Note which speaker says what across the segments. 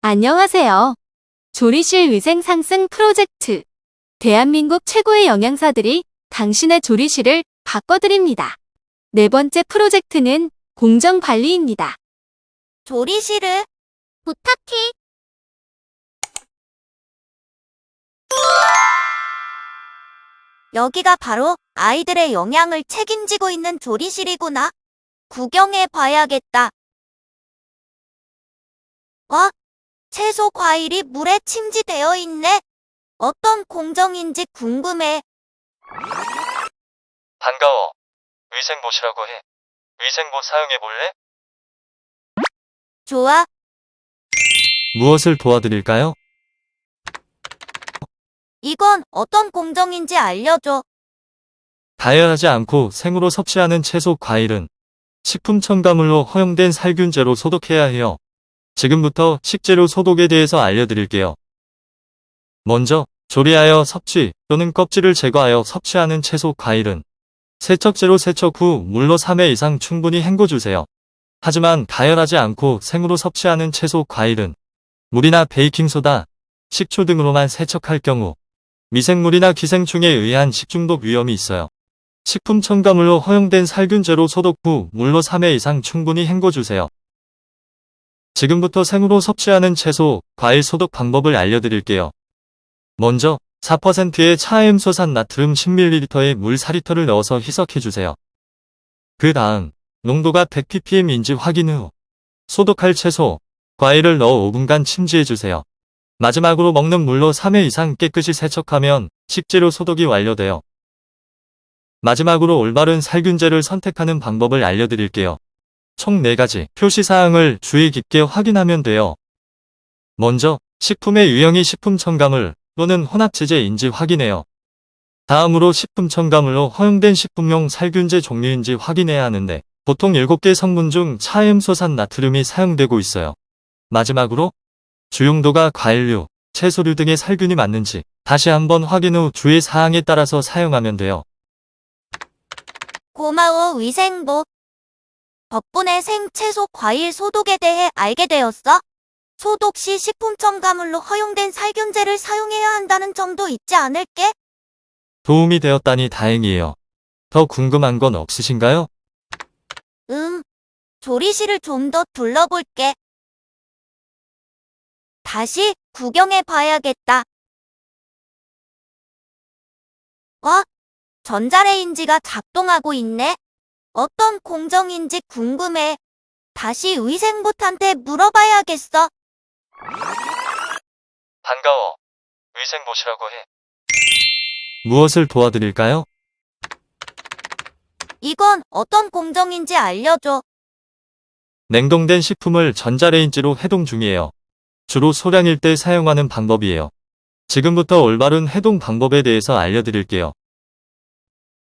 Speaker 1: 안녕하세요. 조리실 위생 상승 프로젝트. 대한민국 최고의 영양사들이 당신의 조리실을 바꿔드립니다. 네 번째 프로젝트는 공정관리입니다.
Speaker 2: 조리실을 부탁해. 여기가 바로 아이들의 영양을 책임지고 있는 조리실이구나. 구경해 봐야겠다. 채소 과일이 물에 침지되어 있네. 어떤 공정인지 궁금해.
Speaker 3: 반가워. 위생봇이라고 해. 위생봇 사용해 볼래?
Speaker 2: 좋아.
Speaker 3: 무엇을 도와드릴까요?
Speaker 2: 이건 어떤 공정인지 알려줘.
Speaker 3: 가열하지 않고 생으로 섭취하는 채소, 과일은 식품 첨가물로 허용된 살균제로 소독해야 해요. 지금부터 식재료 소독에 대해서 알려드릴게요. 먼저 조리하여 섭취 또는 껍질을 제거하여 섭취하는 채소, 과일은 세척제로 세척 후 물로 3회 이상 충분히 헹궈주세요. 하지만 가열하지 않고 생으로 섭취하는 채소, 과일은 물이나 베이킹소다, 식초 등으로만 세척할 경우 미생물이나 기생충에 의한 식중독 위험이 있어요. 식품 첨가물로 허용된 살균제로 소독 후 물로 3회 이상 충분히 헹궈주세요. 지금부터 생으로 섭취하는 채소, 과일 소독 방법을 알려드릴게요. 먼저 4%의 차음소산 나트륨 10ml에 물 4리터를 넣어서 희석해주세요. 그 다음 농도가 100ppm인지 확인 후 소독할 채소, 과일을 넣어 5분간 침지해주세요. 마지막으로 먹는 물로 3회 이상 깨끗이 세척하면 식재료 소독이 완료돼요. 마지막으로 올바른 살균제를 선택하는 방법을 알려드릴게요. 총 4가지 표시사항을 주의 깊게 확인하면 돼요. 먼저 식품의 유형이 식품 첨가물 또는 혼합제제인지 확인해요. 다음으로 식품 첨가물로 허용된 식품용 살균제 종류인지 확인해야 하는데 보통 7개 성분 중 차음소산 나트륨이 사용되고 있어요. 마지막으로 주용도가 과일류, 채소류 등의 살균이 맞는지 다시 한번 확인 후 주의 사항에 따라서 사용하면 돼요.
Speaker 2: 고마워, 위생봇. 덕분에 생채소 과일 소독에 대해 알게 되었어. 소독 시 식품 첨가물로 허용된 살균제를 사용해야 한다는 점도 잊지 않을게.
Speaker 3: 도움이 되었다니 다행이에요. 더 궁금한 건 없으신가요?
Speaker 2: 조리실을 좀 더 둘러볼게. 다시 구경해 봐야겠다. 전자레인지가 작동하고 있네. 어떤 공정인지 궁금해. 다시 위생봇한테 물어봐야겠어.
Speaker 3: 반가워. 위생봇이라고 해. 무엇을 도와드릴까요?
Speaker 2: 이건 어떤 공정인지 알려줘.
Speaker 3: 냉동된 식품을 전자레인지로 해동 중이에요. 주로 소량일 때 사용하는 방법이에요. 지금부터 올바른 해동 방법에 대해서 알려드릴게요.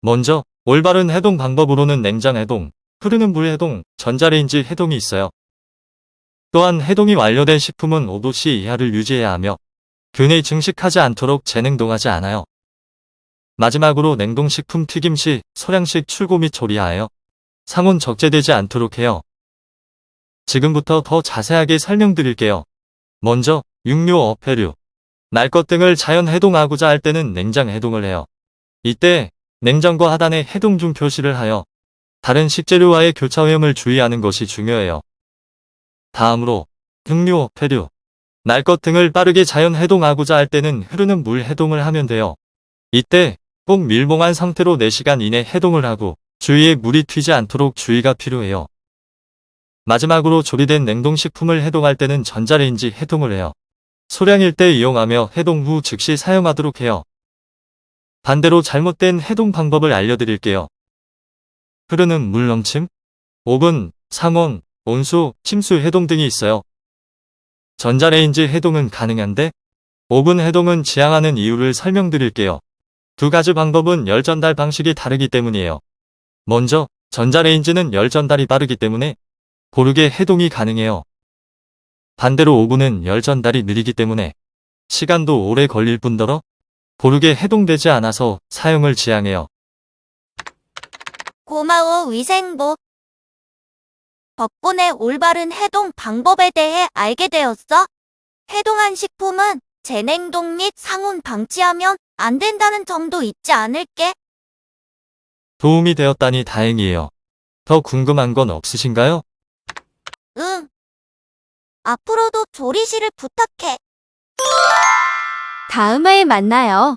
Speaker 3: 먼저 올바른 해동 방법으로는 냉장 해동, 흐르는 물 해동, 전자레인지 해동이 있어요. 또한 해동이 완료된 식품은 5도씨 이하를 유지해야 하며 균이 증식하지 않도록 재냉동하지 않아요. 마지막으로 냉동식품 튀김 시 소량씩 출고 및 조리하여 상온 적재되지 않도록 해요. 지금부터 더 자세하게 설명드릴게요. 먼저 육류, 어패류, 날 것 등을 자연 해동하고자 할 때는 냉장 해동을 해요. 이때 냉장고 하단에 해동 중 표시를 하여 다른 식재료와의 교차 오염을 주의하는 것이 중요해요. 다음으로 육류, 어패류, 날 것 등을 빠르게 자연 해동하고자 할 때는 흐르는 물 해동을 하면 돼요. 이때 꼭 밀봉한 상태로 4시간 이내 해동을 하고 주위에 물이 튀지 않도록 주의가 필요해요. 마지막으로 조리된 냉동식품을 해동할 때는 전자레인지 해동을 해요. 소량일 때 이용하며 해동 후 즉시 사용하도록 해요. 반대로 잘못된 해동 방법을 알려드릴게요. 흐르는 물 넘침, 오븐, 상온, 온수, 침수 해동 등이 있어요. 전자레인지 해동은 가능한데 오븐 해동은 지양하는 이유를 설명드릴게요. 두 가지 방법은 열 전달 방식이 다르기 때문이에요. 먼저 전자레인지는 열 전달이 빠르기 때문에 고르게 해동이 가능해요. 반대로 오븐은 열 전달이 느리기 때문에 시간도 오래 걸릴 뿐더러 고르게 해동되지 않아서 사용을 지양해요.
Speaker 2: 고마워, 위생봇. 덕분에 올바른 해동 방법에 대해 알게 되었어. 해동한 식품은 재냉동 및 상온 방치하면 안 된다는 점도 잊지 않을게.
Speaker 3: 도움이 되었다니 다행이에요. 더 궁금한 건 없으신가요?
Speaker 2: 응. 앞으로도 조리실을 부탁해.
Speaker 1: 다음 화에 만나요.